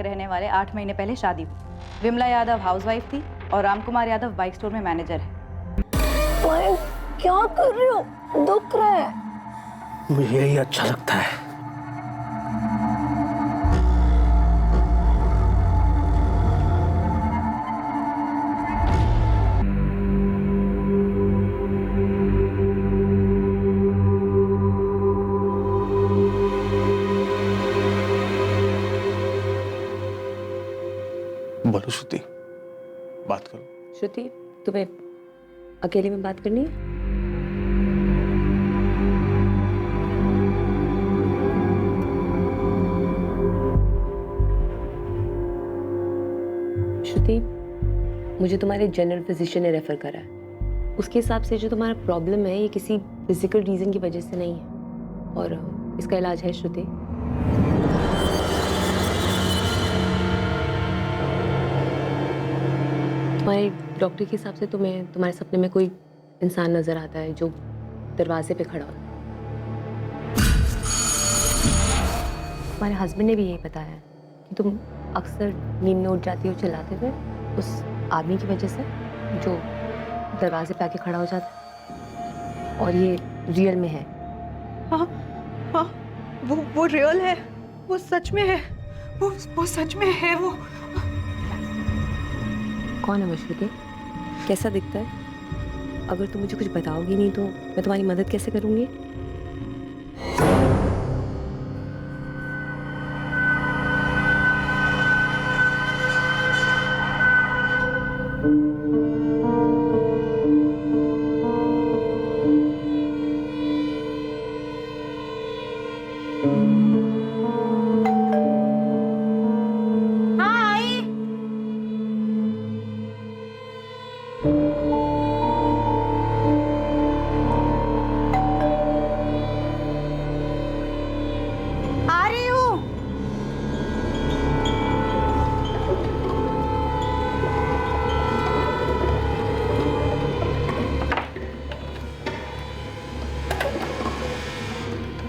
रहने वाले 8 महीने पहले शादी हुई। विमला यादव हाउसवाइफ थी और रामकुमार यादव बाइक स्टोर में मैनेजर है। क्या कर रहे हो? दुख रहा है। मुझे यही अच्छा लगता है। बोलो श्रुति, बात करो। श्रुति, तुम्हें अकेले में बात करनी है? श्रुति, मुझे तुम्हारे जनरल फिजिशियन ने रेफर करा है। उसके हिसाब से जो तुम्हारा प्रॉब्लम है ये किसी फिजिकल रीजन की वजह से नहीं है और इसका इलाज है। श्रुति, तुम्हारे डॉक्टर के हिसाब से तुम्हें तुम्हारे सपने में कोई इंसान नजर आता है जो दरवाजे पे खड़ा हो। तुम्हारे हस्बैंड ने भी यही बताया है कि तुम अक्सर नींद में उठ जाती हो चिल्लाते हुए उस आदमी की वजह से जो दरवाजे पे आके खड़ा हो जाता है, और ये रियल में है। हाँ हाँ, वो रियल है, वो सच में है, वो सच में है। वो कौन है वो श्रुति? कैसा दिखता है? अगर तुम मुझे कुछ बताओगी नहीं तो मैं तुम्हारी मदद कैसे करूंगी?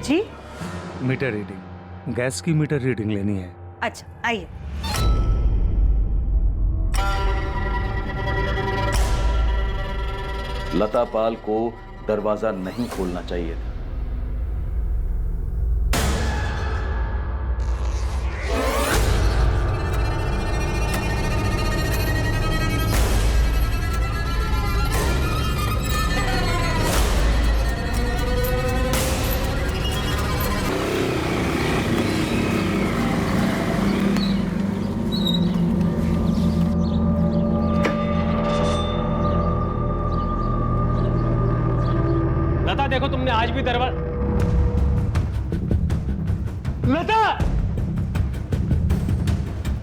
जी? मीटर रीडिंग, गैस की मीटर रीडिंग लेनी है। अच्छा आइए। लता पाल को दरवाजा नहीं खोलना चाहिए था। लता देखो, तुमने आज भी दरवाजा। लता,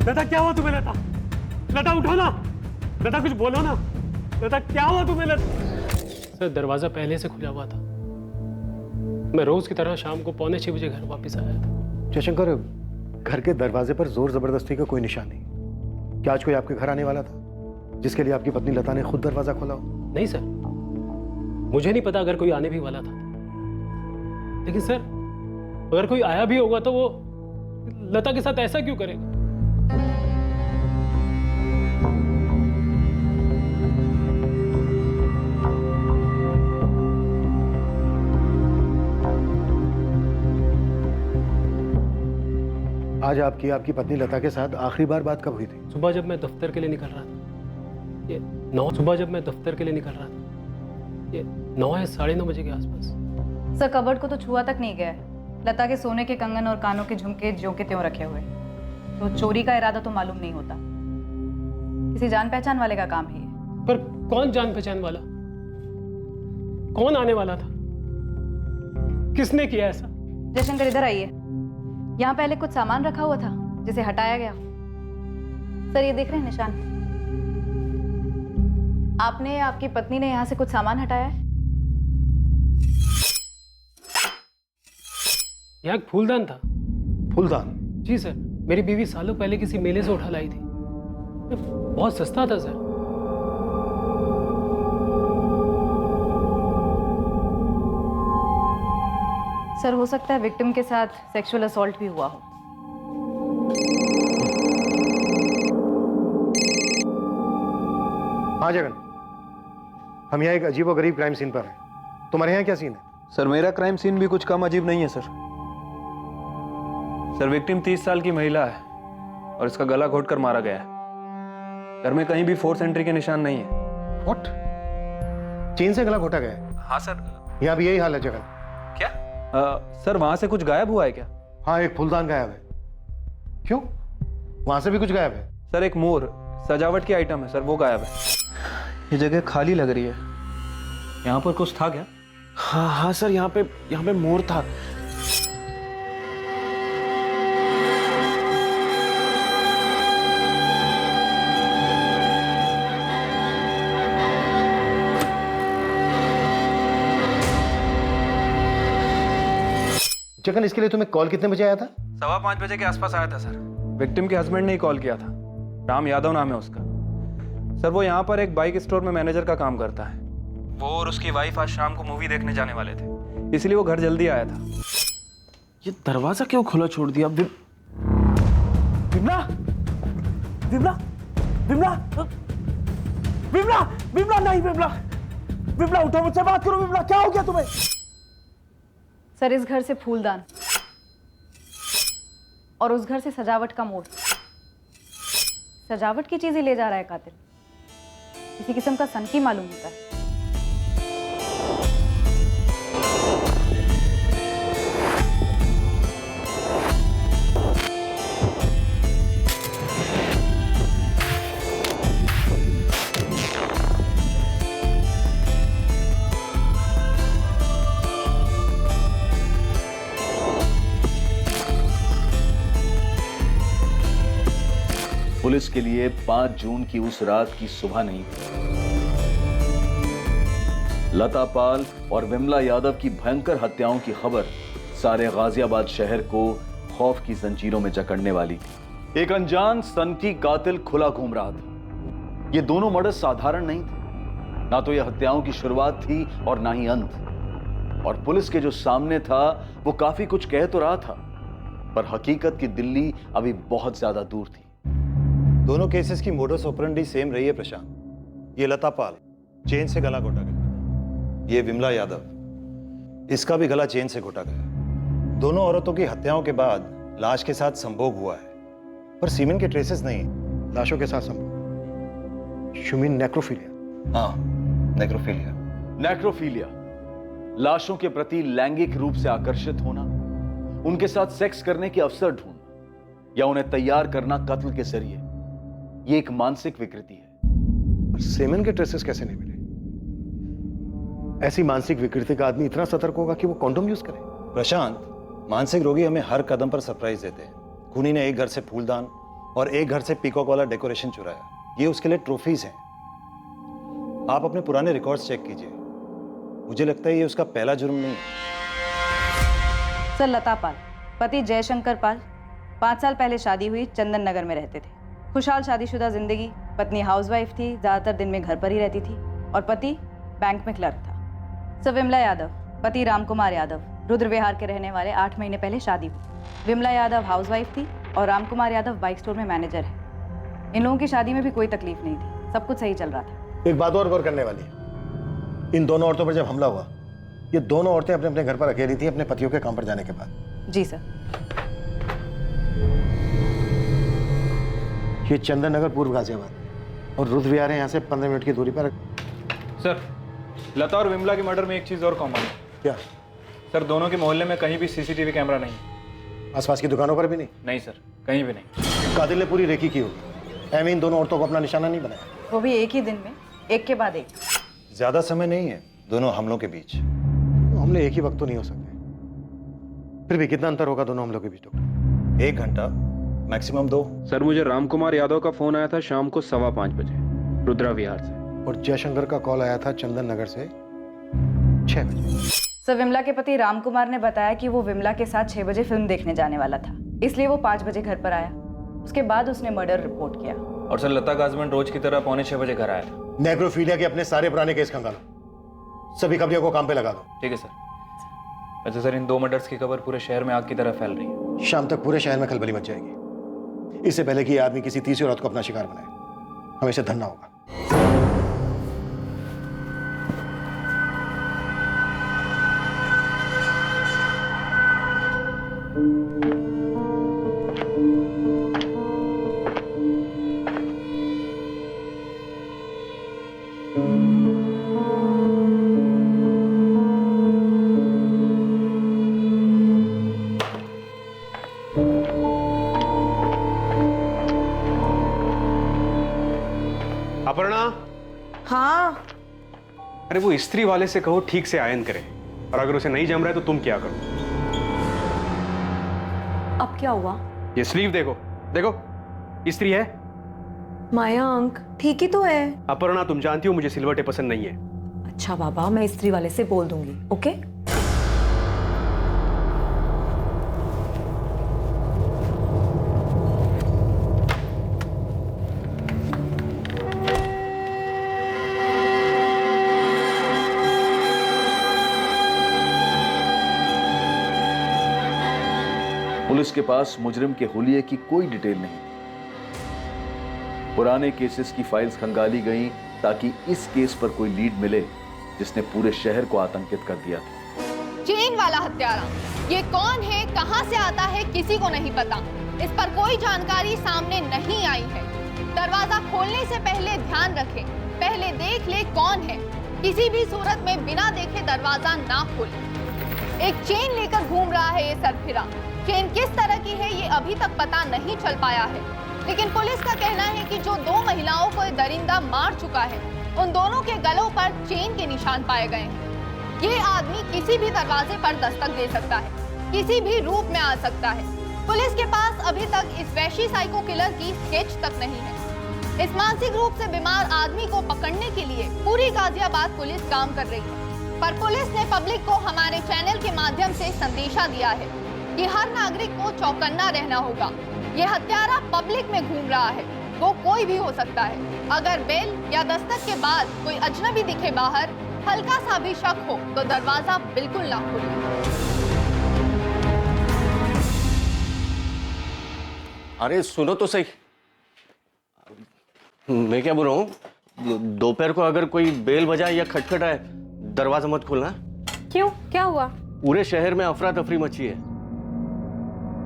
लता क्या हुआ तुम्हें? लता, लता उठो ना। लता कुछ बोलो ना। लता क्या हुआ तुम्हें? लता सर, दरवाजा पहले से खुला हुआ था। मैं रोज की तरह शाम को 5:45 बजे घर वापस आया था। जयशंकर, घर के दरवाजे पर जोर जबरदस्ती का कोई निशान नहीं। क्या आज कोई आपके घर आने वाला था जिसके लिए आपकी पत्नी लता ने खुद दरवाजा खोला हो? नहीं सर, मुझे नहीं पता अगर कोई आने भी वाला था, लेकिन सर अगर कोई आया भी होगा तो वो लता के साथ ऐसा क्यों करेगा? आज आपकी पत्नी लता के साथ आखिरी बार बात कब हुई थी? सुबह जब मैं दफ्तर के लिए निकल रहा था, ये 9 सुबह जब मैं दफ्तर के लिए निकल रहा था, ये 9 या 9:30 बजे के आसपास। सर, कबर्ड को तो छुआ तक नहीं गया है। लता के सोने के कंगन और कानों के झुमके ज्यों के त्यों रखे हुए, तो चोरी का इरादा तो मालूम नहीं होता। किसी जान पहचान वाले का काम है ये। पर कौन जान पहचान वाला? कौन आने वाला था? किसने किया ऐसा? जयशंकर, इधर आइए। यहाँ पहले कुछ सामान रखा हुआ था जिसे हटाया गया। सर, ये देख रहे हैं निशान? आपने, आपकी पत्नी ने यहाँ से कुछ सामान हटाया है। यहाँ एक फूलदान था। फूलदान? जी सर, मेरी बीवी सालों पहले किसी मेले से उठा लाई थी। बहुत सस्ता था सर। सर, हो सकता है विक्टिम के साथ सेक्सुअल असॉल्ट भी हुआ हो। हाँ जगन, हम यहाँ एक अजीब और गरीब क्राइम सीन पर हैं। तुम्हारे यहाँ क्या सीन है? सर मेरा क्राइम सीन भी कुछ कम अजीब नहीं है सर विक्टिम 30 साल की महिला है और इसका गला घोटकर मारा गया है। घर में कहीं भी फोर्स एंट्री के निशान नहीं है। व्हाट? चेन से गला घोटा गया है? हाँ सर। यहाँ भी यही हाल है जगन। क्या? सर वहां से कुछ गायब हुआ है क्या? हाँ, एक फूलदान गायब है। क्यों? वहां से भी कुछ गायब है? सर एक मोर सजावट की आइटम है सर, वो गायब है। ये जगह खाली लग रही है। यहाँ पर कुछ था क्या? हाँ सर, यहाँ पे मोर था। जगन, इसके लिए तुम्हें कॉल कितने बजे आया था? 5:15 बजे के आसपास आया था सर। विक्टिम के हस्बैंड ने ही कॉल किया था। राम यादव नाम है उसका। सर वो यहाँ पर एक बाइक स्टोर में मैनेजर का काम करता है। वो और उसकी वाइफ आज शाम को मूवी देखने जाने वाले थे, इसलिए वो घर जल्दी आया था। ये दरवाजा क्यों खुला छोड़ दिया? विमला, विमला, विमला, विमला, विमला नहीं, विमला, विमला उठो, मुझसे बात करो। विमला, क्या हो गया तुम्हें? सर इस घर से फूलदान और उस घर से सजावट का मोड़, सजावट की चीजें ले जा रहा है कातिल। किसी किस्म का सनकी मालूम होता है। पुलिस के लिए 5 जून की उस रात की सुबह नहीं थी। लता पाल और विमला यादव की भयंकर हत्याओं की खबर सारे गाजियाबाद शहर को खौफ की जंजीरों में जकड़ने वाली थी। एक अनजान सनकी कातिल खुला घूम रहा था। ये दोनों मर्डर साधारण नहीं थे। ना तो यह हत्याओं की शुरुआत थी और ना ही अंत। और पुलिस के जो सामने था वो काफी कुछ कह तो रहा था, पर हकीकत की दिल्ली अभी बहुत ज्यादा दूर थी। दोनों केसेस की मोडस ऑपरेंडी सेम रही है प्रशांत। ये लता पाल चेन से गला घोटा गया, ये विमला यादव इसका भी गला चेन से घोटा गया। दोनों औरतों की हत्याओं के बाद लाश के साथ संभोग हुआ है, पर सीमेन के ट्रेसेस नहीं। लाशों के साथ संभोग? शुमिन नेक्रोफिलिया? हाँ, नेक्रोफिलिया। नेक्रोफिलिया लाशों के प्रति लैंगिक रूप से आकर्षित होना, उनके साथ सेक्स करने के अवसर ढूंढना या उन्हें तैयार करना कत्ल के जरिए, ये एक मानसिक विकृति है। और सेमेन के ट्रेसेस कैसे नहीं मिले? ऐसी मानसिक विकृति का आदमी इतना सतर्क होगा कि वो कॉन्डोम यूज करे? प्रशांत, मानसिक रोगी हमें हर कदम पर सरप्राइज देते हैं। खूनी ने एक घर से फूलदान और एक घर से पीकॉक वाला डेकोरेशन चुराया। ये उसके लिए ट्रॉफीज हैं। आप अपने पुराने रिकॉर्ड्स चेक कीजिए। मुझे लगता है ये उसका पहला जुर्म नहीं है। सर लता पाल, पति जयशंकर पाल, 5 साल पहले शादी हुई, चंदन नगर में रहते थे। खुशहाल शादीशुदा जिंदगी। पत्नी हाउसवाइफ थी, ज्यादातर दिन में घर पर ही रहती थी और पति बैंक में क्लर्क था। सर विमला यादव, पति रामकुमार यादव, रुद्र विहार के रहने वाले, 8 महीने पहले शादी हुई। विमला यादव हाउसवाइफ थी और रामकुमार यादव बाइक स्टोर में मैनेजर है। इन लोगों की शादी में भी कोई तकलीफ नहीं थी, सब कुछ सही चल रहा था। एक बात और गौर करने वाली है। इन दोनों औरतों पर जब हमला हुआ, ये दोनों औरतें अपने अपने घर पर अकेली थी अपने पतियों के काम पर जाने के बाद। जी सर। ये चंदन नगर पूर्व गाजियाबाद और रुद्र विहार है यहाँ से 15 मिनट की दूरी पर। सर लता और विमला के मर्डर में एक चीज और कॉमन है। क्या? सर दोनों के मोहल्ले में कहीं भी सीसीटीवी कैमरा नहीं है। आसपास की दुकानों पर भी नहीं? नहीं सर, कहीं भी नहीं। कातिल ने पूरी रेकी की होगी। ऐमें इन दोनों औरतों को अपना निशाना नहीं बनाया? वो भी एक ही दिन में, एक के बाद एक। ज्यादा समय नहीं है दोनों हमलों के बीच। हमले एक ही वक्त तो नहीं हो सकते। फिर भी कितना अंतर होगा दोनों हमलों के बीच डॉक्टर? 1 घंटा, मैक्सिमम 2। सर मुझे रामकुमार यादव का फोन आया था शाम को 5:15 बजे रुद्रा विहार से। और जयशंकर का कॉल आया था चंदन नगर से 6 बजे। सर विमला के पति रामकुमार ने बताया कि वो विमला के साथ 6 बजे फिल्म देखने जाने वाला था, इसलिए वो 5 बजे घर पर आया। उसके बाद उसने मर्डर रिपोर्ट किया। और सर लता का हस्बैंड रोज की तरह 5:45 बजे घर आया था। नेक्रोफिलिया के अपने सारे पुराने केस खंगालो, सभी खबरियों को काम पे लगा दो। ठीक है सर। अच्छा सर, इन 2 मर्डर्स की खबर पूरे शहर में आग की तरह फैल रही है। शाम तक पूरे शहर में खलबली मच जाएगी। इससे पहले कि ये आदमी किसी तीसरी औरत को अपना शिकार बनाए, हमें इसे धरना होगा। अपर्णा, हाँ अरे वो इस्त्री वाले से कहो ठीक से आयन करे, और अगर उसे नहीं जम रहा है तो तुम क्या करो? अब क्या हुआ? ये स्लीव देखो, देखो इस्त्री है। मायांक ठीक ही तो है। अपर्णा, तुम जानती हो मुझे सिलवटें पसंद नहीं है। अच्छा बाबा, मैं इस्त्री वाले से बोल दूंगी। ओके। पुलिस के पास मुजरिम के हुलिये की कोई डिटेल नहीं। पुराने केसेस की फाइल्स खंगाली गईं ताकि इस केस पर कोई लीड मिले जिसने पूरे शहर को आतंकित कर दिया था। चेन वाला हत्यारा, ये कौन है, कहां से आता है, किसी को नहीं पता। इस पर कोई जानकारी सामने नहीं आई है। दरवाजा खोलने से पहले ध्यान रखें, पहले देख ले कौन है। किसी भी सूरत में बिना देखे दरवाजा ना खोले। एक चेन लेकर घूम रहा है ये सरफिरा। चेन किस तरह की है ये अभी तक पता नहीं चल पाया है, लेकिन पुलिस का कहना है कि जो 2 महिलाओं को दरिंदा मार चुका है, उन दोनों के गलों पर चेन के निशान पाए गए हैं। ये आदमी किसी भी दरवाजे पर दस्तक दे सकता है, किसी भी रूप में आ सकता है। पुलिस के पास अभी तक इस वैशी साइको किलर की स्केच तक नहीं है। इस मानसिक रूप से बीमार आदमी को पकड़ने के लिए पूरी गाजियाबाद पुलिस काम कर रही है, पर पुलिस ने पब्लिक को हमारे चैनल के माध्यम से संदेशा दिया है कि हर नागरिक को चौकन्ना रहना होगा। ये हत्यारा पब्लिक में घूम रहा है, वो कोई भी हो सकता है। अगर बेल या दस्तक के बाद कोई अजनबी दिखे बाहर, हल्का सा भी शक हो तो दरवाजा बिल्कुल ना खोलें। अरे सुनो तो सही, मैं क्या बोल रहा हूँ, दोपहर को अगर कोई बेल बजाए या खटखटाए दरवाजा मत खोलना। क्यों, क्या हुआ? पूरे शहर में अफरा तफरी मची है।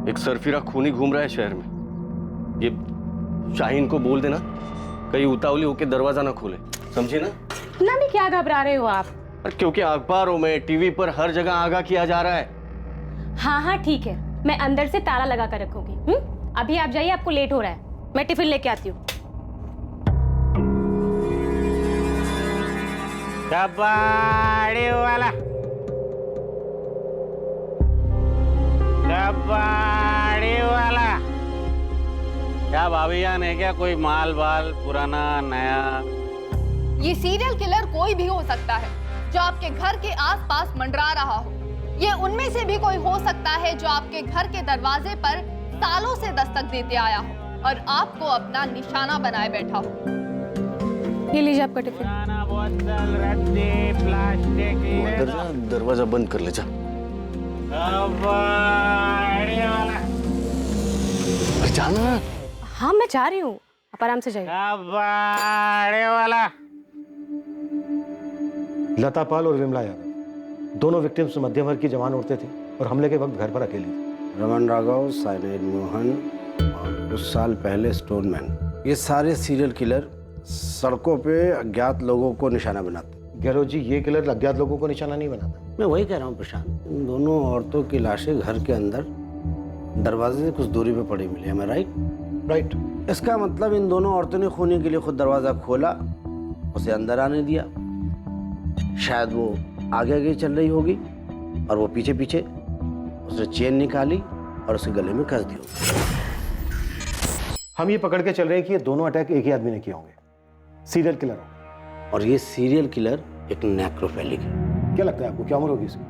एक सरफिरा खूनी घूम रहा है शहर में। ये शाहीन को बोल देना कहीं उतावली होके दरवाजा ना खोले, समझे ना? ना भी क्या घबरा रहे हो आप? और क्योंकि अखबारों में, टीवी पर हर जगह आगाह किया जा रहा है। हाँ हाँ ठीक है, मैं अंदर से ताला लगा कर रखूंगी। अभी आप जाइए, आपको लेट हो रहा है। मैं टिफिन लेके आती हूँ। कबाड़ी वाला, कबाड़ी वाला, क्या भाभी जान है क्या? कोई माल बाल पुराना नया? ये सीरियल किलर कोई भी हो सकता है जो आपके घर के आसपास मंडरा रहा हो। ये उनमें से भी कोई हो सकता है जो आपके घर के दरवाजे पर सालों से दस्तक देते आया हो और आपको अपना निशाना बनाए बैठा हो। ये लीजिए आपका टिफिन। बोतल, रद्दी, प्लास्टिक की। दरवाजा बंद कर ले जा। कबाड़ी वाला। जाना। हाँ मैं जा रही हूँ, आप आराम से जाइए। कबाड़ी वाला। लता पाल और विमला यादव दोनों विक्टिम्स मध्यम वर्ग की जवान औरतें थी और हमले के वक्त घर पर अकेली थी। रमन राघव, साइनेड मोहन और कुछ साल पहले स्टोनमैन, ये सारे सीरियल किलर सड़कों पे अज्ञात लोगों को निशाना बनाते। गहलोत जी, ये किलर अज्ञात लोगों को निशाना नहीं बनाता। मैं वही कह रहा हूँ प्रशांत, इन दोनों औरतों की लाशें घर के अंदर दरवाजे से कुछ दूरी पे पड़ी मिली। है राइट? राइट। इसका मतलब इन दोनों औरतों ने खूनी के लिए खुद दरवाजा खोला, उसे अंदर आने दिया। शायद वो आगे आगे चल रही होगी और वो पीछे पीछे उसने चेन निकाली और उसके गले में कस दी होगी। हम ये पकड़ के चल रहे हैं कि ये दोनों अटैक एक ही आदमी ने किए होंगे, सीरियल किलर होंगे। और ये सीरियल किलर एक नेक्रोफिलिक है। क्या लगता है आपको, क्या उम्र होगी इसकी?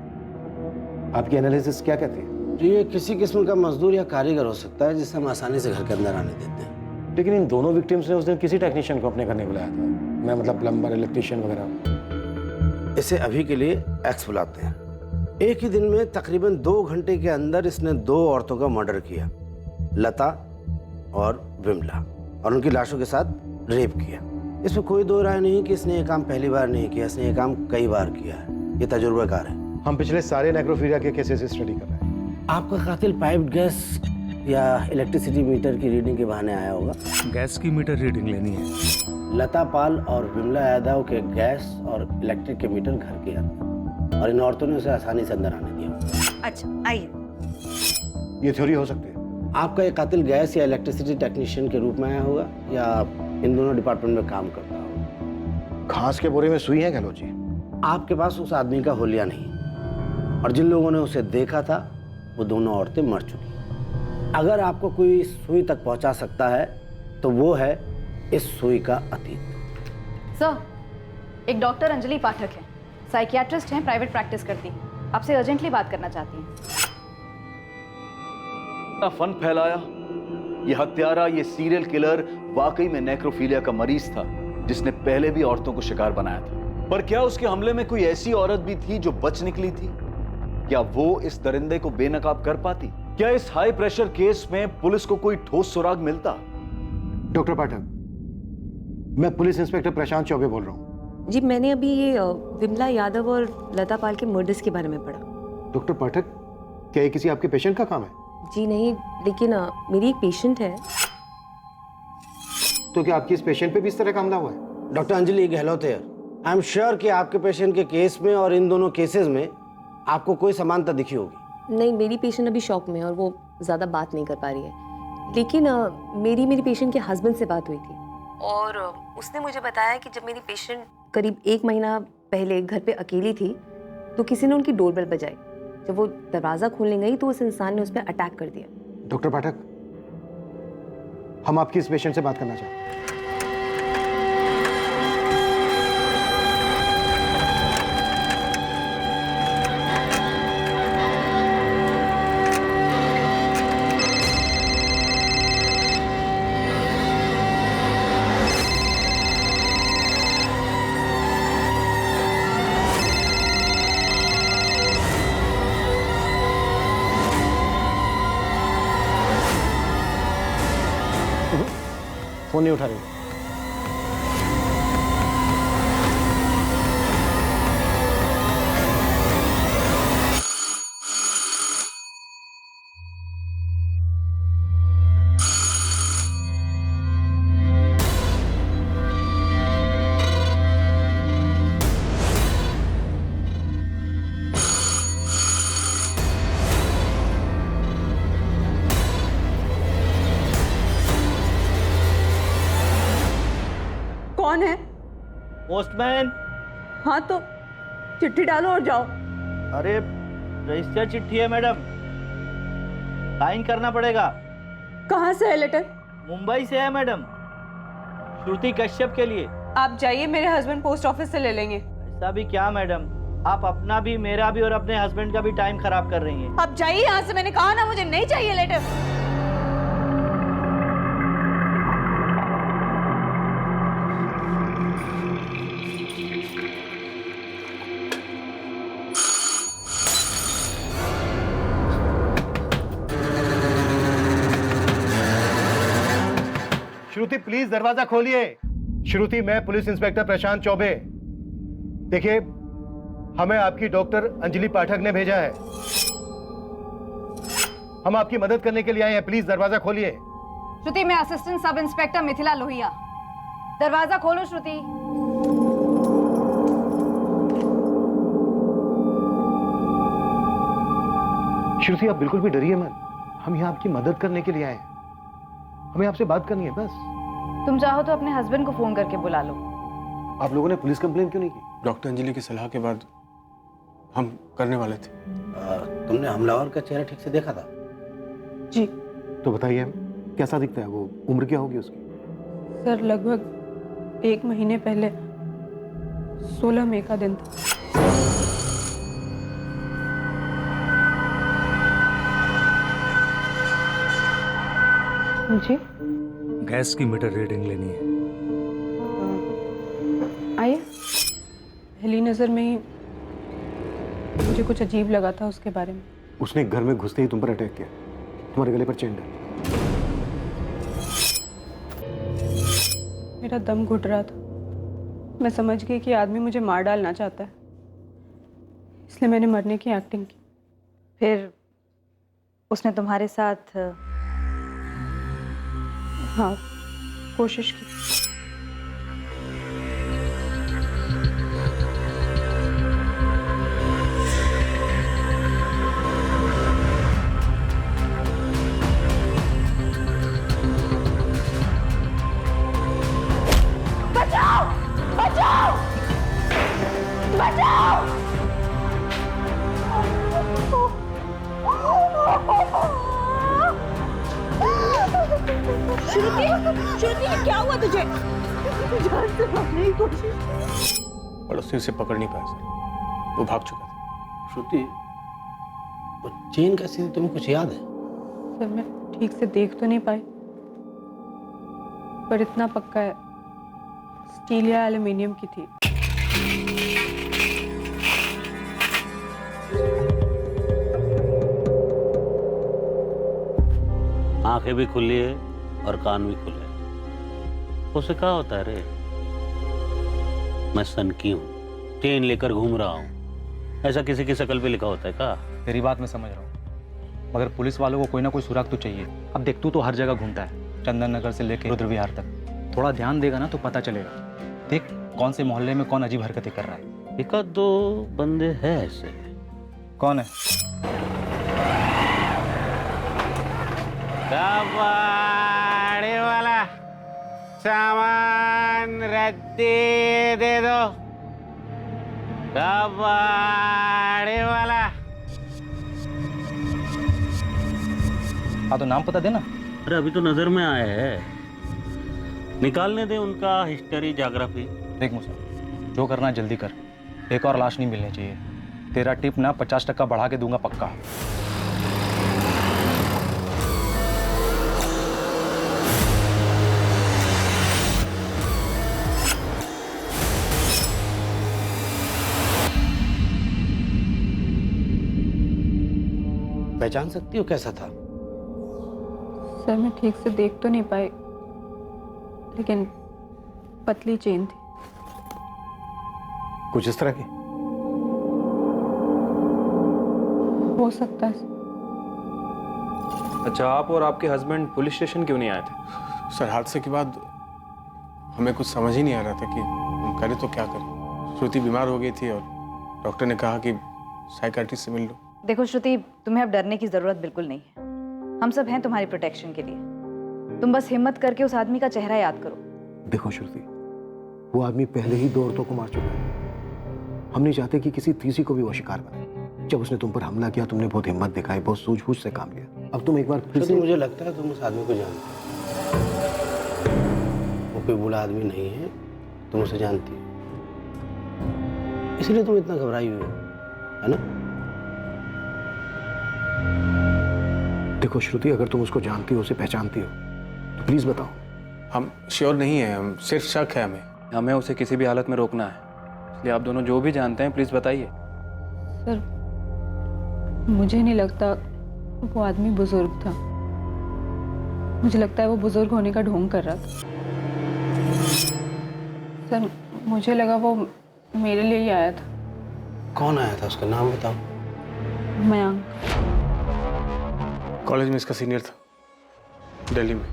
आपकी एनालिसिस क्या कहती है? ये किसी किस्म का मजदूर या कारीगर हो सकता है जिसे हम आसानी से घर के अंदर आने देते हैं। लेकिन इन दोनों विक्टिम्स ने उस दिन किसी टेक्नीशियन को अपने घर नहीं बुलाया था। मैं मतलब प्लम्बर, इलेक्ट्रिशियन वगैरह। इसे अभी के लिए एक्स बुलाते हैं। एक ही दिन में तकरीबन 2 घंटे के अंदर इसने 2 औरतों का मर्डर किया, लता और विमला, और उनकी लाशों के साथ रेप किया। इसमें कोई दो राय नहीं कि इसने ये काम पहली बार नहीं किया, इसने ये काम कई बार किया है। ये तजुर्बाकार है। हम पिछले सारे नेक्रोफीलिया के केसेस स्टडी कर रहे हैं। आपका कातिल पाइप्ड गैस या इलेक्ट्रिसिटी मीटर की रीडिंग के बहाने आया होगा। गैस की मीटर रीडिंग लेनी है। लता पाल और विमला यादव के गैस और इलेक्ट्रिक के मीटर घर के अंदर, और इन औरतों ने उसे आसानी से अंदर आने दिया। अच्छा आइए, ये थ्योरी हो सकती है। आपका ये कातिल गैस या इलेक्ट्रिसिटी टेक्नीशियन के रूप में आया होगा या इन दोनों डिपार्टमेंट में काम करता होगा। घास के बोरे में सुई है गहलोत जी। आपके पास उस आदमी का हुलिया नहीं, और जिन लोगों ने उसे देखा था वो दोनों औरतें मर चुकी। अगर आपको कोई इस सुई तक पहुंचा सकता है तो वो है इस सुई का अतीत। सर, एक डॉक्टर अंजलि पाठक है, साइकियाट्रिस्ट हैं, प्राइवेट प्रैक्टिस करती हैं, आपसे अर्जेंटली बात करना चाहती हैं। फन फैलाया, ये हत्यारा, ये सीरियल किलर वाकई में नेक्रोफीलिया का मरीज था जिसने पहले भी औरतों को शिकार बनाया था। पर क्या उसके हमले में कोई ऐसी औरत भी थी जो बच निकली थी? क्या वो इस दरिंदे को बेनकाब कर पाती? क्या इस हाई प्रेशर केस में पुलिस को कोई ठोस सुराग मिलता? डॉक्टर पाठक, मैं पुलिस इंस्पेक्टर प्रशांत चौबे बोल रहा हूँ। जी, मैंने अभी ये विमला यादव और लता पाल के मर्डर्स के बारे में पढ़ा। डॉक्टर पाठक, क्या ये किसी आपके पेशेंट का काम है? जी नहीं, लेकिन मेरी एक पेशेंट है। तो क्या आपकी इस पेशेंट पे भी इस तरह का हमला हुआ है? डॉक्टर अंजलि गहलोत है। आई एम श्योर कि आपके पेशेंट के केस में और इन दोनों केसेस में आपको कोई समानता दिखी होगी। नहीं, मेरी पेशेंट अभी शॉक में है और वो ज़्यादा बात नहीं कर पा रही है। लेकिन मेरी पेशेंट के हस्बैंड से बात हुई थी और उसने मुझे बताया कि जब मेरी पेशेंट करीब 1 महीना पहले घर पे अकेली थी तो किसी ने उनकी डोरबेल बजाई। जब वो दरवाज़ा खोलने गई तो उस इंसान ने उस पर अटैक कर दिया। डॉक्टर पाठक, हम आपकी इस पेशेंट से बात करना चाहते हैं। फोन नहीं उठा रहे। कौन है? पोस्टमैन। हाँ तो चिट्ठी डालो और जाओ। अरे रजिस्टर चिट्ठी है मैडम, साइन करना पड़ेगा। कहाँ से है लेटर? मुंबई से है मैडम, श्रुति कश्यप के लिए। आप जाइए, मेरे हस्बैंड पोस्ट ऑफिस से ले लेंगे। ऐसा भी क्या मैडम, आप अपना भी, मेरा भी और अपने हस्बैंड का भी टाइम खराब कर रही हैं। आप जाइए यहाँ से, मैंने कहा ना मुझे नहीं चाहिए लेटर। श्रुति, प्लीज दरवाजा खोलिए। श्रुति, मैं पुलिस इंस्पेक्टर प्रशांत चौबे। देखिए, हमें आपकी डॉक्टर अंजलि पाठक ने भेजा है। हम आपकी मदद करने के लिए आए हैं, प्लीज दरवाजा खोलिए। श्रुति, मैं assistant sub inspector Mithila Lohia. दरवाजा खोलो श्रुति। श्रुति, आप बिल्कुल भी डरिए मत, हम यहाँ आपकी मदद करने के लिए आए हैं। हमें आपसे बात करनी है बस। तुम चाहो तो अपने हस्बैंड को फोन करके बुला लो। आप लोगों ने पुलिस कंप्लेन क्यों नहीं की? डॉक्टर अंजलि की सलाह के बाद हम करने वाले थे। तुमने हमलावर का चेहरा ठीक से देखा था? जी। तो बताइए, कैसा दिखता है वो? उम्र क्या होगी उसकी? सर, लगभग 1 महीने पहले 16 मई का दिन था। जी, गैस की मीटर रीडिंग लेनी है। आइए। पहली नजर में ही मुझे कुछ अजीब लगा था उसके बारे में। उसने घर में घुसते ही तुम पर अटैक किया, तुम्हारे गले पर चेन डाली। मेरा दम घुट रहा था। मैं समझ गई कि आदमी मुझे मार डालना चाहता है, इसलिए मैंने मरने की एक्टिंग की। फिर उसने तुम्हारे साथ? हाँ, कोशिश की। बचाओ! बचाओ! श्रुति क्या हुआ तुझे? जान से मारने की कोशिश। पड़ोसी उसे पकड़ नहीं पाया सर, वो भाग चुका था। श्रुति, वो चेन कैसी थी, तुम्हें कुछ याद है? सर मैं ठीक से देख तो नहीं पाई, पर इतना पक्का है स्टील या एल्युमिनियम की थी। आंखें भी खुली है और कान भी खुले हैं। उसे क्या होता है रे? मैं सनकी हूँ, चेन लेकर घूम रहा हूँ, ऐसा किसी की शकल पे लिखा होता है क्या? तेरी बात मैं समझ रहा हूँ, मगर पुलिस वालों को कोई ना कोई सुराग तो चाहिए। अब देख, तू तो हर जगह घूमता है, चंदन नगर से लेकर रुद्र विहार तक। थोड़ा ध्यान देगा ना तो पता चलेगा। देख कौन से मोहल्ले में कौन अजीब हरकतें कर रहा है। एक आध दो बंदे हैं ऐसे। कौन है? कबाड़ी वाला सामान रद्दी दे दो। कबाड़ी वाला। हाँ तो नाम पता देना। अरे अभी तो नजर में आए हैं, निकालने दे उनका हिस्ट्री ज्योग्राफी। देख मुझसे, जो करना है जल्दी कर, एक और लाश नहीं मिलनी चाहिए। तेरा टिप ना 50% बढ़ा के दूंगा पक्का। पहचान सकती हो कैसा था? सर मैं ठीक से देख तो नहीं पाई, लेकिन पतली चेन थी। कुछ इस तरह की? हो सकता है। अच्छा, आप और आपके हस्बैंड पुलिस स्टेशन क्यों नहीं आए थे? सर हादसे के बाद हमें कुछ समझ ही नहीं आ रहा था कि हम करें तो क्या करें। श्रुति बीमार हो गई थी और डॉक्टर ने कहा कि साइकाट्रिस्ट से मिल लो। देखो श्रुति, तुम्हें अब डरने की जरूरत बिल्कुल नहीं है। हम सब हैं तुम्हारी प्रोटेक्शन के लिए। तुम बस हिम्मत करके उस आदमी का चेहरा याद करो। देखो श्रुति, वो आदमी पहले ही 2 औरतों को मार चुका है। हम नहीं चाहते कि किसी तीसरी को भी वो शिकार बने। जब उसने तुम पर हमला किया, तुमने बहुत हिम्मत दिखाई, बहुत सूझबूझ से काम लिया। अब तुम एक बार फिर से... मुझे लगता है तुम उस आदमी को जानते हो। वो कोई बुरा आदमी नहीं है, तुम उसे जानती हो, इसलिए तुम इतना घबराई हुई हो, है ना? देखो श्रुति, अगर तुम उसको जानती हो, उसे पहचानती हो, तो प्लीज बताओ। हम श्योर नहीं है, हम सिर्फ शक है। हमें उसे किसी भी हालत में रोकना है, इसलिए आप दोनों जो भी जानते हैं प्लीज बताइए। सर मुझे नहीं लगता वो आदमी बुजुर्ग था। मुझे लगता है वो बुजुर्ग होने का ढोंग कर रहा था। सर मुझे लगा वो मेरे लिए ही आया था। कौन आया था, उसका नाम बताओ। मयंक। कॉलेज में इसका सीनियर था, दिल्ली में।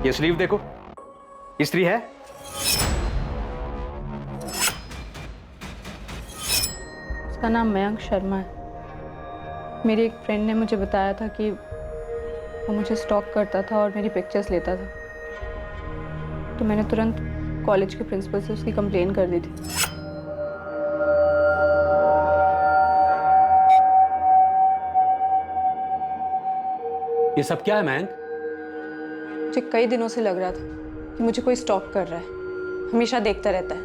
ये स्लीव देखो, स्त्री है। उसका नाम मयंक शर्मा है। मेरी एक फ्रेंड ने मुझे बताया था कि वो मुझे स्टॉक करता था और मेरी पिक्चर्स लेता था, तो मैंने तुरंत कॉलेज के प्रिंसिपल से उसकी कंप्लेन कर दी थी। ये सब क्या है मयंक? मुझे कई दिनों से लग रहा था कि मुझे कोई स्टॉक कर रहा है, हमेशा देखता रहता है।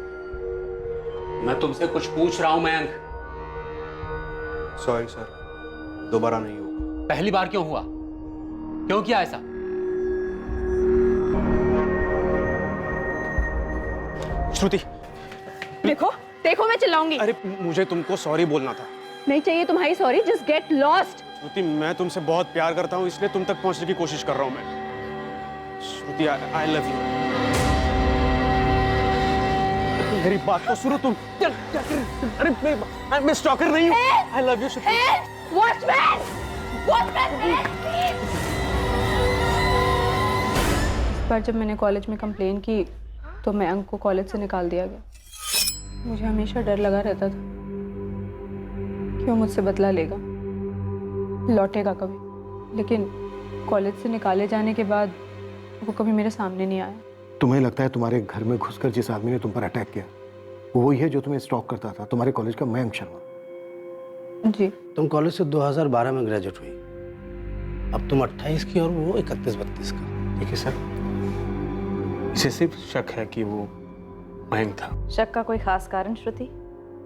मैं तुमसे कुछ पूछ रहा हूं मयंक। सॉरी सर, दोबारा नहीं होगा। पहली बार क्यों हुआ? क्यों किया ऐसा? श्रुति, देखो देखो, मैं चिल्लाऊंगी। अरे मुझे तुमको सॉरी बोलना था। नहीं चाहिए तुम्हारी सॉरी, जस्ट गेट लॉस्ट। श्रुति, मैं तुमसे बहुत प्यार करता हूँ, इसलिए तुम तक पहुंचने की कोशिश कर रहा हूँ मैं। श्रुति, आई लव यू। मेरी बात तो सुनो तुम। अरे मैं स्टॉकर नहीं हूँ। I love you Shruti. Watchman! Watchman, इस बार जब मैंने कॉलेज में कंप्लेन की तो मयंक को कॉलेज से निकाल दिया गया। मुझे हमेशा डर लगा रहता था कि वो मुझसे बदला लेगा, लौटेगा कभी। लेकिन कॉलेज से निकाले जाने के बाद वो कभी मेरे सामने नहीं आया। तुम्हें लगता है तुम्हारे घर में घुसकर जिस आदमी ने तुम पर अटैक किया वो वही है जो तुम्हें स्टॉक करता था, तुम्हारे कॉलेज का मयंक शर्मा? जी। तुम कॉलेज से 2012 में ग्रेजुएट हुई, अब तुम 28 की और वो 31-32 का। ठीक है सर, इसे सिर्फ शक है कि वो मयंक था। शक का कोई खास कारण श्रुति?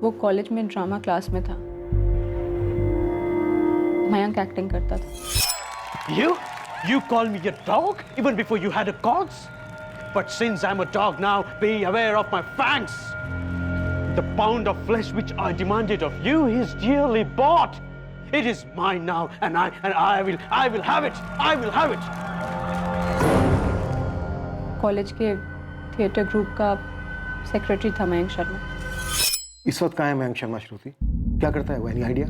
वो कॉलेज में ड्रामा क्लास में था, मयंक एक्टिंग करता था। You call me a dog even before you had a cause? But since I'm a dog now, be aware of my fangs. The pound of flesh which I demanded of you is dearly bought. It is mine now, and I will have it. I will have it. College के theatre group का secretary था मयंक शर्मा। इस वक्त कहाँ है मयंक शर्मा श्रुति? क्या करता है वो? Any idea?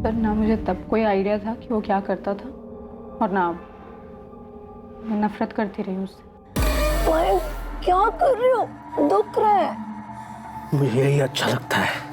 सर, ना मुझे तब कोई आइडिया था कि वो क्या करता था, और ना मैं नफरत करती रही उससे। क्या कर रहे हो? दुख रहा है। मुझे यही अच्छा लगता है।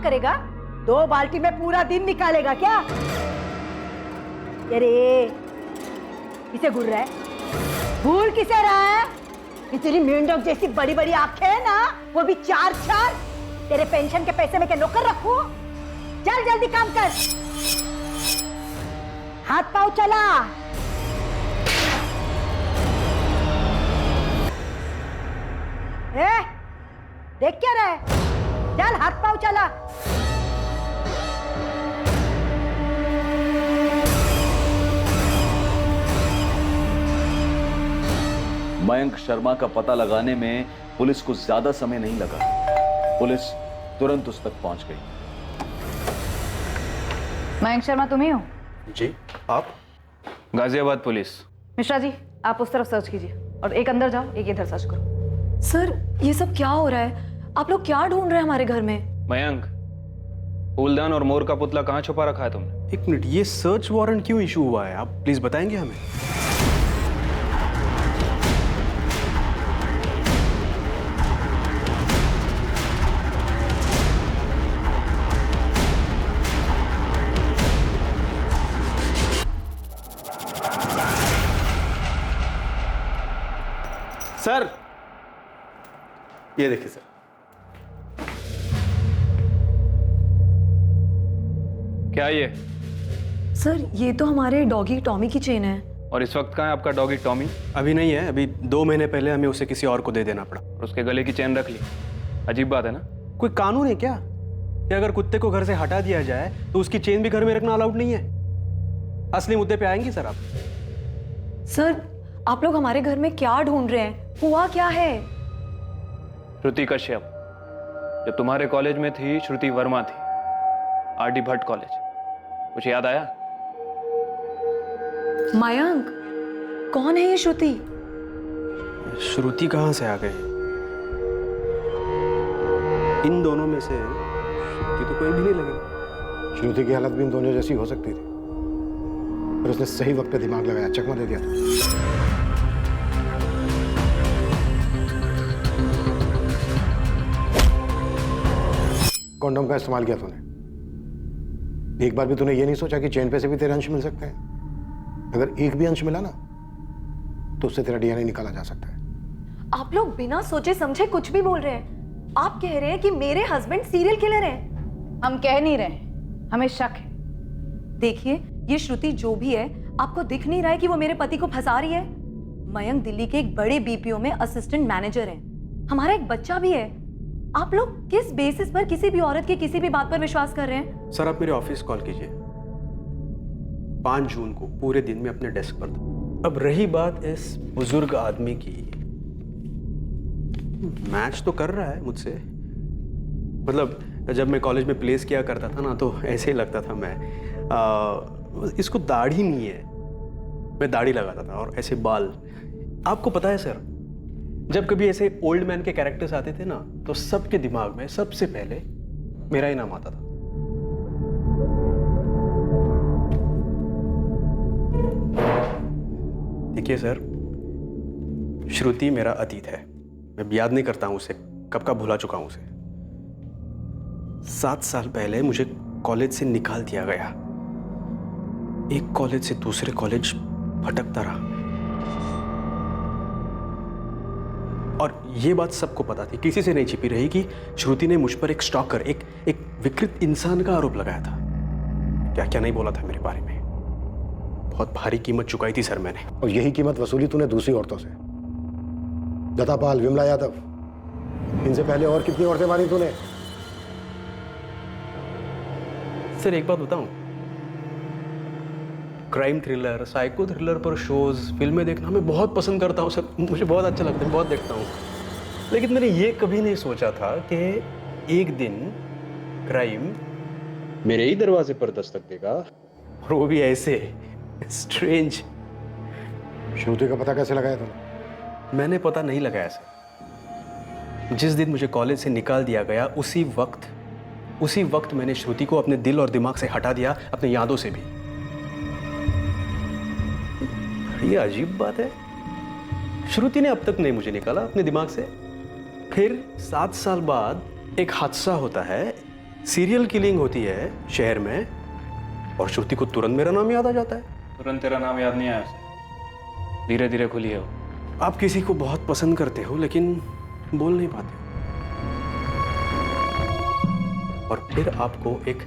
करेगा? 2 बाल्टी में पूरा दिन निकालेगा क्या? अरे किसे घूर रहा है? भूल किसे रहा है? ये तेरी मेंढक जैसी बड़ी बड़ी आंखें है ना, वो भी 4-4। तेरे पेंशन के पैसे में क्या नौकर रखूं? चल जल्दी काम कर, हाथ पाँव चला। देख क्या रहा है? चल हाथ पाँव चला। मयंक शर्मा का पता लगाने में पुलिस को ज्यादा समय नहीं लगा। पुलिस तुरंत उस तक पहुंच गई। मयंक शर्मा तुम ही हो? जी। आप? गाजियाबाद पुलिस। मिश्रा जी, आप उस तरफ सर्च कीजिए और एक अंदर जाओ, एक इधर सर्च करो। सर, ये सब क्या हो रहा है? आप लोग क्या ढूंढ रहे हैं हमारे घर में? मयंक, फूलदान और मोर का पुतला कहाँ छुपा रखा है तुमने? एक मिनट, ये सर्च वारंट क्यों इशू हुआ है? आप प्लीज बताएंगे हमें। सर, ये देखिए सर। क्या ये? सर, ये तो हमारे डॉगी टॉमी की चेन है। और इस वक्त कहाँ है आपका डॉगी टॉमी? अभी नहीं है, अभी 2 महीने पहले हमें उसे किसी और को दे देना पड़ा। और उसके गले की चेन रख ली? अजीब बात है ना। कोई कानून है क्या कि अगर कुत्ते को घर से हटा दिया जाए तो उसकी चेन भी घर में रखना अलाउड नहीं है? असली मुद्दे पे आएंगी सर आप। सर, आप लोग हमारे घर में क्या ढूंढ रहे हैं? हुआ क्या है? श्रुति कश्यप, जो तुम्हारे कॉलेज में थी, श्रुति वर्मा थी, आरडी भट्ट कॉलेज। कुछ याद आया? मयंक, कौन है ये श्रुति? श्रुति कहाँ से आ गए? इन दोनों में से श्रुति तो कोई भी नहीं लगी। श्रुति की हालत भी इन दोनों जैसी हो सकती थी, पर उसने सही वक्त पे दिमाग लगाया, चकमा दे दिया था। कॉन्डोम का इस्तेमाल किया तूने? एक बार भी तूने ये नहीं सोचा कि चेन पे से भी तेरे अंश मिल सकते हैं? अगर एक भी अंश मिला ना तो उससे तेरा डीएनए निकाला जा सकता है। आप लोग बिना सोचे समझे कुछ भी बोल रहे हैं। आप कह रहे हैं कि मेरे हस्बैंड सीरियल किलर हैं। हम कह नहीं रहे, हमें शक है। देखिए, ये श्रुति जो भी है, आपको दिख नहीं रहा है कि वो मेरे पति को फंसा रही है? मयंक दिल्ली के एक बड़े बीपीओ में असिस्टेंट मैनेजर हैं। हमारा एक बच्चा भी है। आप लोग किस बेसिस पर किसी भी औरत की किसी भी बात पर विश्वास कर रहे हैं? सर, आप मेरे ऑफिस कॉल कीजिए 5 जून को पूरे दिन में अपने डेस्क पर था। अब रही बात इस बुजुर्ग आदमी की, मैच तो कर रहा है मुझसे। मतलब जब मैं कॉलेज में प्लेस किया करता था ना, तो ऐसे ही लगता था मैं। इसको दाढ़ी नहीं है, मैं दाढ़ी लगाता था और ऐसे बाल। आपको पता है सर, जब कभी ऐसे ओल्ड मैन के कैरेक्टर्स आते थे ना, तो सबके दिमाग में सबसे पहले मेरा ही नाम आता था। देखिए सर, श्रुति मेरा अतीत है। मैं याद नहीं करता हूं उसे, कब का भुला चुका हूं उसे। 7 साल पहले मुझे कॉलेज से निकाल दिया गया। एक कॉलेज से दूसरे कॉलेज भटकता रहा। और ये बात सबको पता थी, किसी से नहीं छिपी रही कि श्रुति ने मुझ पर एक स्टॉकर, एक विकृत इंसान का आरोप लगाया था। क्या क्या नहीं बोला था मेरे बारे में। बहुत भारी कीमत चुकाई थी सर मैंने। और यही कीमत वसूली तूने दूसरी औरतों से। लता पाल, विमला यादव, इनसे पहले और कितनी औरतें मारी तूने? सर एक बात बताऊं, क्राइम थ्रिलर, साइको थ्रिलर पर शोज, फिल्में देखना मैं बहुत पसंद करता हूं सर। मुझे बहुत अच्छा लगता है, बहुत देखता हूं। लेकिन मैंने ये कभी नहीं सोचा था कि एक दिन क्राइम मेरे ही दरवाजे पर दस्तक देगा, और वो भी ऐसे स्ट्रेंज। श्रुति का पता कैसे लगाया तूने? मैंने पता नहीं लगाया सर। जिस दिन मुझे कॉलेज से निकाल दिया गया, उसी वक्त मैंने श्रुति को अपने दिल और दिमाग से हटा दिया, अपनी यादों से भी। ये अजीब बात है, श्रुति ने अब तक नहीं मुझे निकाला अपने दिमाग से। फिर 7 साल बाद एक हादसा होता है, सीरियल किलिंग होती है शहर में, और श्रुति को तुरंत मेरा नाम याद आ जाता है। तुरंत तेरा नाम याद नहीं आया उसे, धीरे धीरे खुली है वो। आप किसी को बहुत पसंद करते हो लेकिन बोल नहीं पाते हो, और फिर आपको एक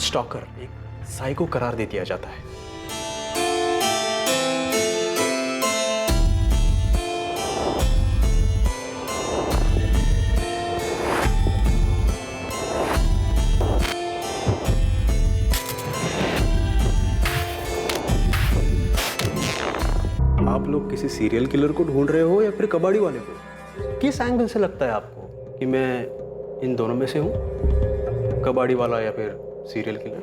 स्टॉकर, एक साइको करार दे दिया जाता है। आप लोग किसी सीरियल किलर को ढूंढ रहे हो या फिर कबाड़ी वाले को? किस एंगल से लगता है आपको कि मैं इन दोनों में से हूं, कबाड़ी वाला या फिर सीरियल किलर?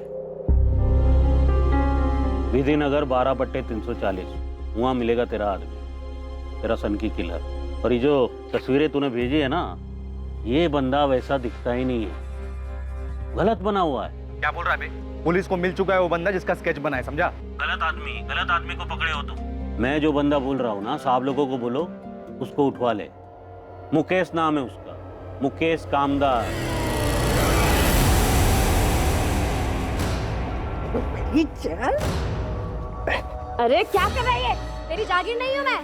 विधिनगर 12/340, वहां मिलेगा तेरा आदमी, तेरा सनकी किलर। और ये जो तस्वीरें तूने भेजी है ना, ये बंदा वैसा दिखता ही नहीं है, गलत बना हुआ है। क्या बोल रहा है बे? पुलिस को मिल चुका है वो बंदा जिसका स्केच बना है, समझा? गलत आदमी को पकड़े हो तुम। मैं जो बंदा बोल रहा हूँ ना, साहब लोगों को बोलो उसको उठवा ले। मुकेश नाम है उसका, मुकेश कामदार। चल। अरे क्या कर रही है? तेरी जागीर नहीं हूं मैं।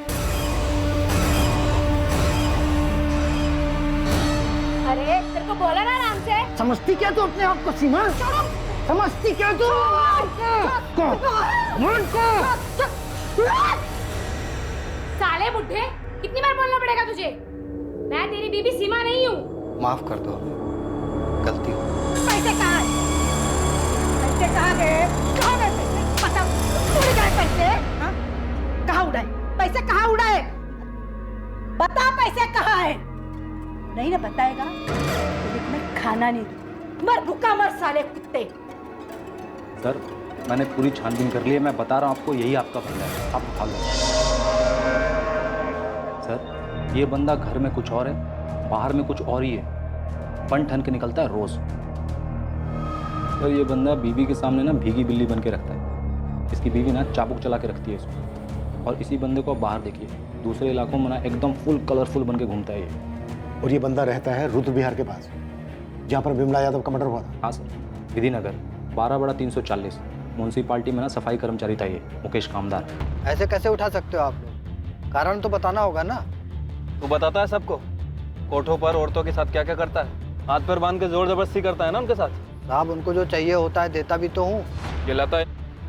अरे तेरे को बोला ना आराम से। समझती क्या तू अपने आप को सीमा? समझती क्या तू? साले बुड्ढे, कितनी बार बोलना पड़ेगा तुझे? मैं तेरी बीबी सीमा नहीं हूँ। माफ कर दो, गलती हो। पैसे कहाँ हैं? पैसे कहाँ गए? कहाँ गए पैसे? पता उड़ गए पैसे? हाँ? कहाँ उड़ाए? पैसे कहाँ उड़ाए? बता पैसे कहाँ हैं? नहीं ना बताएगा तो मैं खाना नहीं दूँ। मर भूखा मर साले कुत्ते। सर मैंने पूरी छानबीन कर ली है, मैं बता रहा हूँ आपको, यही आपका बंदा है, आप उठा लो। सर ये बंदा घर में कुछ और है, बाहर में कुछ और ही है, बन ठन के निकलता है रोज। सर ये बंदा बीवी के सामने ना भीगी बिल्ली बन के रखता है, इसकी बीवी ना चाबुक चला के रखती है इसको। और इसी बंदे को आप बाहर देखिए, दूसरे इलाकों में ना एकदम फुल कलरफुल बन के घूमता है ये। और ये बंदा रहता है रुद्र विहार के पास। जहाँ पर विमला यादव का मर्डर हुआ था? हाँ सर, विधिनगर 12/340 म्यूनसिपाल्टी में ना सफाई कर्मचारी था ये मुकेश कामदार। ऐसे कैसे उठा सकते हो आप लोग? कारण तो बताना होगा ना। तू बताता है सबको कोठों पर औरतों के साथ क्या क्या करता है, हाथ पैर बांध के जोर जबरदस्ती करता है ना उनके साथ। साहब उनको जो चाहिए होता है देता भी तो हूँ। ये लता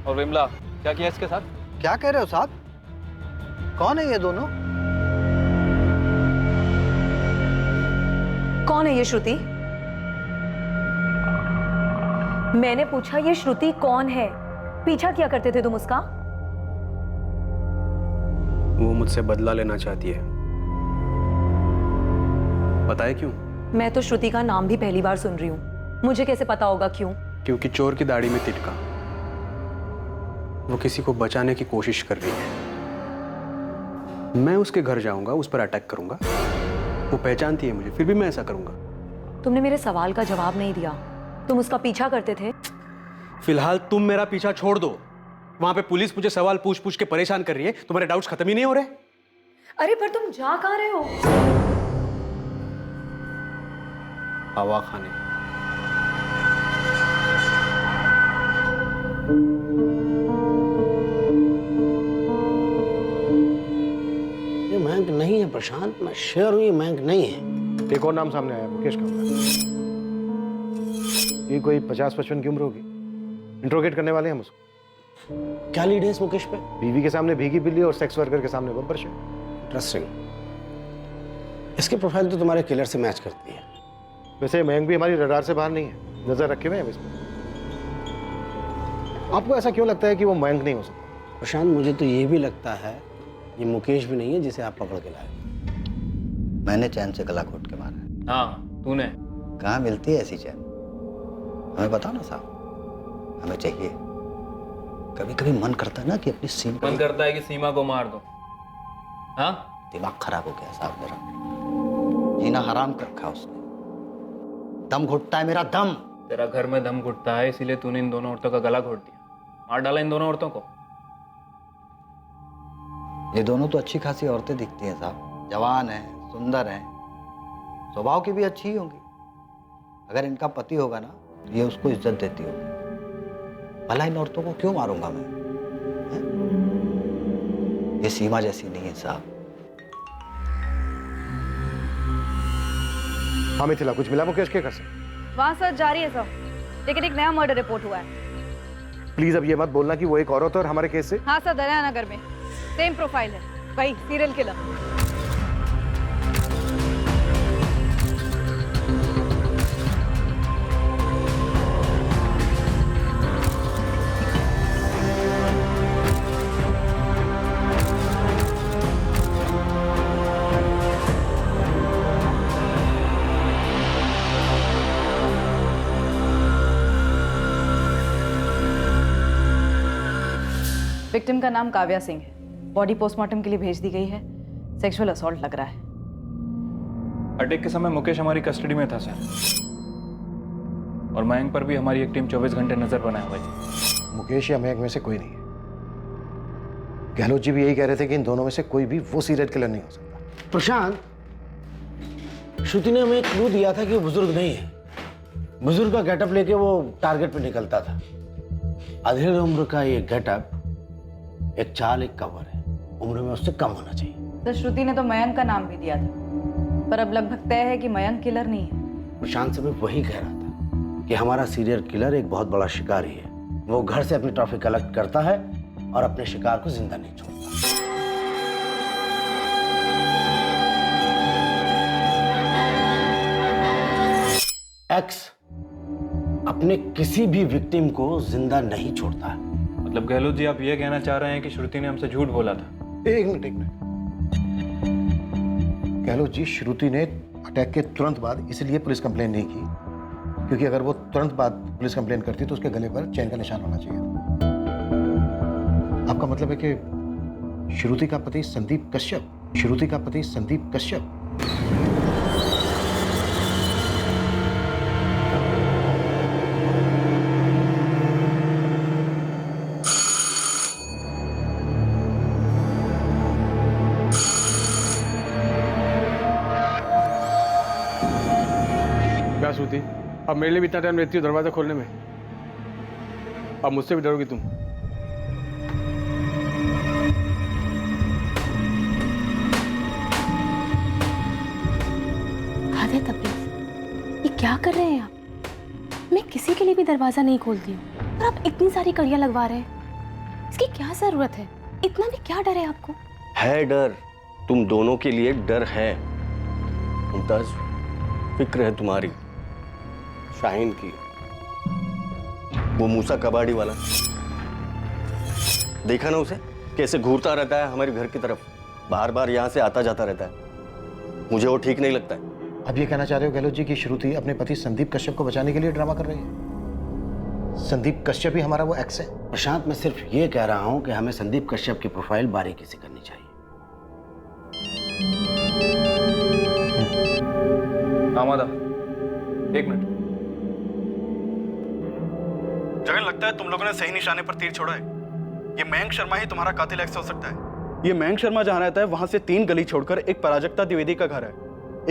और विमला क्या किया इसके साथ? क्या कह रहे हो साहब? कौन है ये दोनों? कौन है ये श्रुति? मैंने पूछा ये श्रुति कौन है? पीछा क्या करते थे तुम उसका? वो मुझसे बदला लेना चाहती है। बताए क्यों? मैं तो श्रुति का नाम भी पहली बार सुन रही हूँ, मुझे कैसे पता होगा क्यों? क्योंकि चोर की दाढ़ी में तिटका। वो किसी को बचाने की कोशिश कर रही है। मैं उसके घर जाऊंगा, उस पर अटैक करूंगा। वो पहचानती है मुझे, फिर भी मैं ऐसा करूंगा। तुमने मेरे सवाल का जवाब नहीं दिया। तुम उसका पीछा करते थे? फिलहाल तुम मेरा पीछा छोड़ दो। वहां पे पुलिस मुझे सवाल पूछ पूछ के परेशान कर रही है, तुम्हारे डाउट्स खत्म ही नहीं हो रहे। अरे पर तुम जा कहाँ रहे हो? हवा खाने। ये मयंक नहीं है प्रशांत, मैं श्योर हूं ये मयंक नहीं है। एक और नाम सामने आया, मुकेश कामदार। ये कोई 50-55 की उम्र होगी। इंट्रोगेट करने वाले हैं हम उसको। क्या लीड है इस मुकेश पे? बीवी के सामने भीगी बिल्ली और सेक्स वर्कर के सामने बब्बर शेर। इंटरेस्टिंग। इसकी प्रोफाइल तो तुम्हारे किलर से मैच करती है। वैसे मयंक भी हमारी रडार से बाहर नहीं है, नजर रखे हुए हैं इस पर। आपको ऐसा क्यों लगता है कि वो मयंक नहीं हो सकता? प्रशांत मुझे तो ये भी लगता है ये मुकेश भी नहीं है जिसे आप पकड़ के लाए। मैंने चैन से गला घोट के मारा है। हाँ तूने। कहाँ मिलती है ऐसी चैन? हमें बताओ ना साहब, हमें चाहिए। कभी कभी मन करता है ना कि अपनी सीमा, मन करता है कि सीमा को मार दो। हाँ दिमाग खराब हो गया साहब मेरा। जीना हराम कर रखा उसने। दम घुटता है मेरा दम। तेरा घर में दम घुटता है, इसीलिए तूने इन दोनों औरतों का गला घोट दिया, मार डाला इन दोनों औरतों को। ये दोनों तो अच्छी खासी औरतें दिखती हैं साहब, जवान हैं, सुंदर हैं, स्वभाव की भी अच्छी ही होंगी। अगर इनका पति होगा ना तो ये उसको इज्जत देती होगी। भला इन औरतों को क्यों मारूंगा मैं? है? ये सीमा जैसी नहीं है साहब। हाँ मिथिला, कुछ मिला मुकेश के घर से? वहाँ सर्च जारी है सर, लेकिन एक नया मर्डर रिपोर्ट हुआ है। प्लीज अब ये मत बोलना कि वो एक औरत है और हमारे केस से। हाँ सर, दरियानगर में सेम प्रोफाइल है, वही सीरियल किलर। विक्टिम का नाम काव्या सिंह है। बॉडी पोस्टमार्टम के लिए भेज दी गई है। सेक्सुअल असॉल्ट लग रहा है। अटैक के समय मुकेश हमारी कस्टडी में था सर, और मयंक पर भी हमारी एक टीम 24 घंटे नजर बनाए हुए थी। मुकेश या मयंक में से कोई नहीं है। गहलोत जी भी यही कह रहे थे कि इन दोनों में से कोई भी वो सीरियल किलर नहीं हो सकता। प्रशांत, श्रुति ने हमें क्लू दिया था कि वो बुजुर्ग नहीं है। बुजुर्ग का गेटअप लेके वो टारगेट पे निकलता था। अधेड़ उम्र का ये गेटअप एक चाल, एक कवर है। उम्र में उससे कम होना चाहिए। तो श्रुति ने तो मयंक का नाम भी दिया था, पर अब लगभग तय है कि मयंक किलर नहीं है। प्रशांत से मैं वही कह रहा था कि हमारा सीरियल किलर एक बहुत बड़ा शिकारी है। वो घर से अपनी ट्रॉफी कलेक्ट करता है और अपने शिकार को जिंदा नहीं छोड़ता। एक्स अपने किसी भी विक्टिम को जिंदा नहीं छोड़ता है। मतलब गहलोत जी आप ये कहना चाह रहे हैं कि श्रुति ने हमसे झूठ बोला था? एक मिनट। गहलोत जी, श्रुति ने अटैक के तुरंत बाद इसलिए पुलिस कंप्लेन नहीं की क्योंकि अगर वो तुरंत बाद पुलिस कंप्लेन करती तो उसके गले पर चैन का निशान होना चाहिए। आपका मतलब है कि श्रुति का पति संदीप कश्यप। क्या श्रुति, अब मेरे लिए भी इतना टाइम रहती हो दरवाजा खोलने में, अब मुझसे भी डरोगी तुम? हद है तबरेज़, ये क्या कर रहे हैं आप? मैं किसी के लिए भी दरवाजा नहीं खोलती हूँ और आप इतनी सारी कड़ियाँ लगवा रहे हैं। इसकी क्या जरूरत है? इतना भी क्या डर है आपको? है डर, तुम दोनों के लिए डर है मुमताज। फिक्र है तुम्हारी शाहीन की, वो मूसा कबाड़ी वाला, देखा ना उसे कैसे घूरता रहता है हमारे घर की तरफ, बार बार यहाँ से आता जाता रहता है। मुझे वो ठीक नहीं लगता है। अब ये कहना चाह रहे हो गहलोत जी की श्रुति अपने पति संदीप कश्यप को बचाने के लिए ड्रामा कर रही है? संदीप कश्यप ही हमारा वो एक्स है। प्रशांत, मैं सिर्फ ये कह रहा हूं कि हमें संदीप कश्यप की प्रोफाइल बारीकी से करनी चाहिए। आमादा, एक मिनट। जगन, लगता है तुम लोगों ने सही निशाने पर तीर छोड़ा है। ये मयंक शर्मा ही तुम्हारा कातिल एक्स हो सकता है। ये मयंक शर्मा जहां रहता है वहां से 3 गली छोड़कर एक प्राजक्ता द्विवेदी का घर है।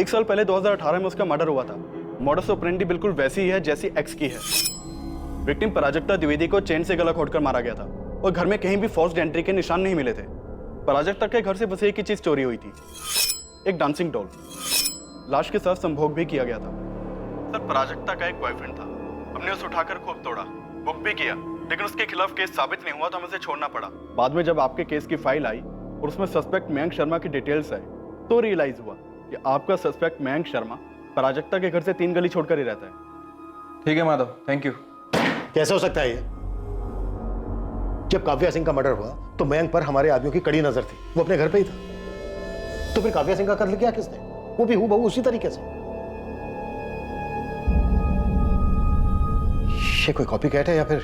1 साल पहले 2018 में उसका मर्डर हुआ था। मॉडस ऑपरेंडी बिल्कुल वैसी ही है जैसी एक्स की है। विक्टिम प्राजक्ता द्विवेदी को चेन से गला घोटकर मारा गया था और घर में कहीं भी फोर्स्ड एंट्री के निशान नहीं मिले थे। प्राजक्ता के घर से बस एक ही चीज चोरी हुई थी, एक डांसिंग डॉल। लाश के साथ संभोग भी किया गया था। सर, प्राजक्ता का एक बॉयफ्रेंड था, हमने उसे उठाकर खूब तोड़ा, बुक भी किया, लेकिन उसके खिलाफ केस साबित नहीं हुआ तो हमें उसे छोड़ना पड़ा। बाद में जब आपके केस की फाइल आई और उसमें सस्पेक्ट मयंक शर्मा की डिटेल्स आए तो रियलाइज हुआ कि आपका सस्पेक्ट मयंक शर्मा प्राजक्ता के घर से 3 गली छोड़कर ही रहता है। ठीक है माधव, थैंक यू। कैसे हो सकता है ये? जब काव्या सिंह का मर्डर हुआ तो मयंक पर हमारे आदमियों की कड़ी नजर थी, वो अपने घर पे ही था। तो फिर काव्या सिंह का कत्ल किया किसने? वो भी हूबहू उसी तरीके से। ये कोई कॉपी कैट है या फिर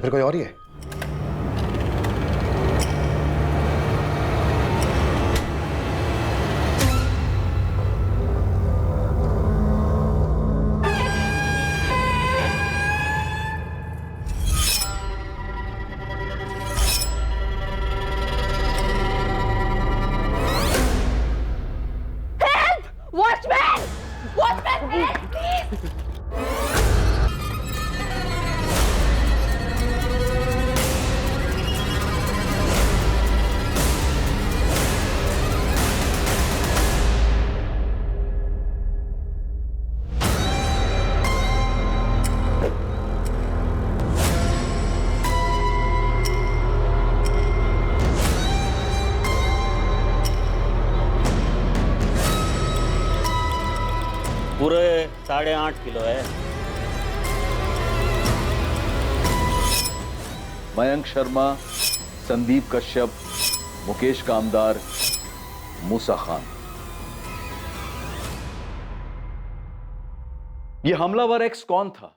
कोई और ही है? Watchman! Watchman, help, please! पूरे 8.5 किलो है। मयंक शर्मा, संदीप कश्यप, मुकेश कामदार, मूसा खान। ये हमलावर एक्स कौन था?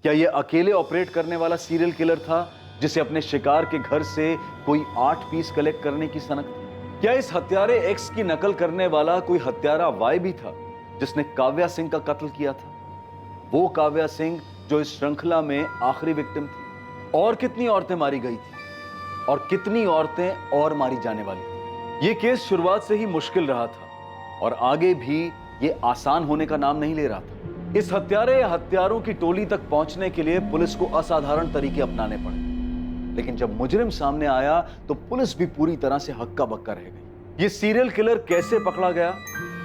क्या ये अकेले ऑपरेट करने वाला सीरियल किलर था जिसे अपने शिकार के घर से कोई 8 पीस कलेक्ट करने की सनक थी? क्या इस हत्यारे एक्स की नकल करने वाला कोई हत्यारा वाई भी था जिसने काव्या सिंह का कत्ल किया था? वो काव्या सिंह जो इस श्रृंखला में आखिरी विक्टिम थी। और कितनी औरतें मारी गई थी और कितनी औरतें और मारी जाने वाली थी। ये केस शुरुआत से ही मुश्किल रहा था और आगे भी ये आसान होने का नाम नहीं ले रहा था। इस हत्यारे या हत्यारों की टोली तक पहुंचने के लिए पुलिस को असाधारण तरीके अपनाने पड़े, लेकिन जब मुजरिम सामने आया तो पुलिस भी पूरी तरह से हक्का बक्का रह गई। ये सीरियल किलर कैसे पकड़ा गया,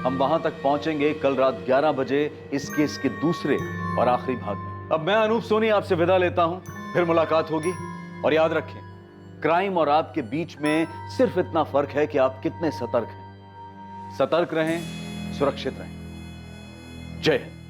हम वहां तक पहुंचेंगे कल रात 11 बजे इस केस के दूसरे और आखिरी भाग में। अब मैं अनूप सोनी आपसे विदा लेता हूं, फिर मुलाकात होगी। और याद रखें, क्राइम और आपके बीच में सिर्फ इतना फर्क है कि आप कितने सतर्क हैं। सतर्क रहें, सुरक्षित रहें। जय हिंद।